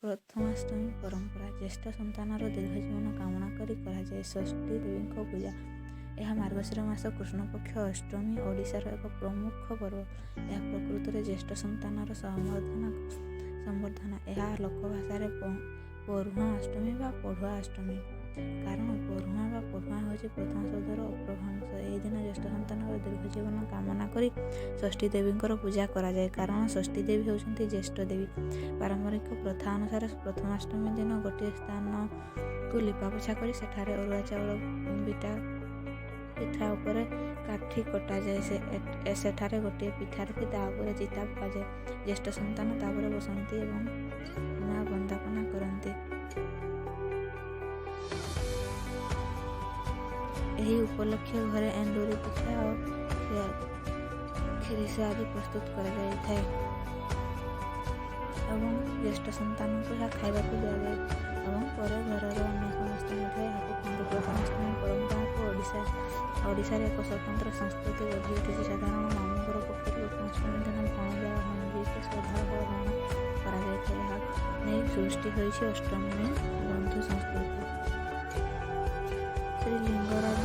ପ୍ରଥମାଷ୍ଟମୀ ପରମ୍ପରା ଜ୍ୟେଷ୍ଠ ସନ୍ତାନର ଦୀର୍ଘ ଜୀବନ କାମନା କରି କରାଯାଏ ଷଷ୍ଠୀ ଦେବୀଙ୍କ ପୂଜା। ଏହା ମାର୍ଗଶିର ମାସ କୃଷ୍ଣପକ୍ଷ ଅଷ୍ଟମୀ ଓଡ଼ିଶାର ଏକ ପ୍ରମୁଖ ପର୍ବ। ଏହା ପ୍ରକୃତରେ ଜ୍ୟେଷ୍ଠ ସନ୍ତାନର ସମ୍ବର୍ଦ୍ଧନା। ଏହା ଲୋକଭାଷାରେ ପରୁହାଁ ଅଷ୍ଟମୀ ବା ପଢୁଆ ଅଷ୍ଟମୀ। କାରଣ ପରୁହାଁ ବା ପଢୁଆଁ ହେଉଛି ପ୍ରଥମ ଶବ୍ଦର ଅପଭ୍ରଂଶ। ଏହି ଦିନ ଜ୍ୟେଷ୍ଠ ସନ୍ତାନର ଦୀର୍ଘ ଜୀବନ କାମନା କରି ଷଷ୍ଠୀ ଦେବୀଙ୍କର ପୂଜା କରାଯାଏ। କାରଣ ଷଷ୍ଠୀ ଦେବୀ ହେଉଛନ୍ତି ଜ୍ୟେଷ୍ଠ ଦେବୀ। ପାରମ୍ପରିକ ପ୍ରଥା ଅନୁସାରେ ପ୍ରଥମାଷ୍ଟମୀ ଦିନ ଗୋଟିଏ ସ୍ଥାନକୁ ଲିପାପୋଛା କରି ସେଠାରେ ଅରୁଆ ଚାଉଳ ପିଠା ଉପରେ କାଠି କଟାଯାଏ। ସେଠାରେ ଗୋଟିଏ ପିଠା ରଖି ତା ଉପରେ ଚିତା ପକାଯାଏ। ଜ୍ୟେଷ୍ଠ ସନ୍ତାନ ତାପରେ ବସନ୍ତି ଏବଂ ମା ବନ୍ଦାପନା କରନ୍ତି। ଏହି ଉପଲକ୍ଷେ ଘରେ ଏଣ୍ଡୁରି ପିଠା ଓ ଖିରିସ ଆଦି ପ୍ରସ୍ତୁତ କରାଯାଇଥାଏ ଏବଂ ଜ୍ୟେଷ୍ଠ ସନ୍ତାନଙ୍କୁ ଏହା ଖାଇବାକୁ ଦିଆଯାଏ ଏବଂ ପରେ ଘରର ଅନ୍ୟ ସମସ୍ତେ ମଧ୍ୟ ଏହାକୁ ଖାଆନ୍ତି। ପ୍ରଥମାଷ୍ଟମୀ ପରମ୍ପରାକୁ ଓଡ଼ିଶାରେ ଏକ ସ୍ୱତନ୍ତ୍ର ସଂସ୍କୃତି ଗଢ଼ି ଉଠିଛି। ସାଧାରଣ ମାମୁଁଘର ପକ୍ଷରୁ ପ୍ରଥମାଷ୍ଟମୀ ଦିନ ଭଣଜା ବା ଭାଣିଜୀକୁ ଶ୍ରଦ୍ଧାର ସହ ଗ୍ରହଣ କରାଯାଇଥାଏ। ଏହା ନେଇ ସୃଷ୍ଟି ହୋଇଛି ଅଷ୍ଟମୀ ବନ୍ଧୁ ସଂସ୍କୃତି। ଶ୍ରୀଲିଙ୍ଗରାଜ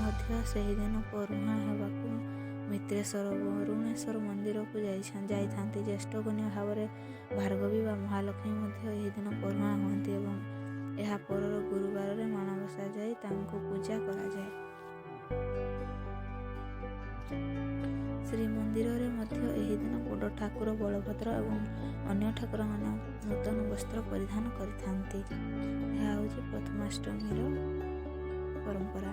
ମଧ୍ୟ ସେହିଦିନ ପରୁହାଁ ହେବାକୁ ମିତ୍ରେଶ୍ୱର ବରୁଣେଶ୍ୱର ମନ୍ଦିରକୁ ଯାଇଥାନ୍ତି। ଜ୍ୟେଷ୍ଠ କନ୍ୟା ଭାବରେ ଭାର୍ଗବୀ ବା ମହାଲକ୍ଷ୍ମୀ ମଧ୍ୟ ଏହି ଦିନ ପରୁହାଁ ହୁଅନ୍ତି ଏବଂ ଏହା ପରର ଗୁରୁବାରରେ ମାଣବସା ଯାଇ ତାଙ୍କୁ ପୂଜା କରାଯାଏ। ଶ୍ରୀମନ୍ଦିରରେ ମଧ୍ୟ ଏହି ଦିନ ବଡ଼ ଠାକୁର ବଳଭଦ୍ର ଏବଂ ଅନ୍ୟ ଠାକୁରମାନେ ନୂତନ ବସ୍ତ୍ର ପରିଧାନ କରିଥାନ୍ତି। ଏହା ହେଉଛି ପ୍ରଥମାଷ୍ଟମୀର ପରମ୍ପରା।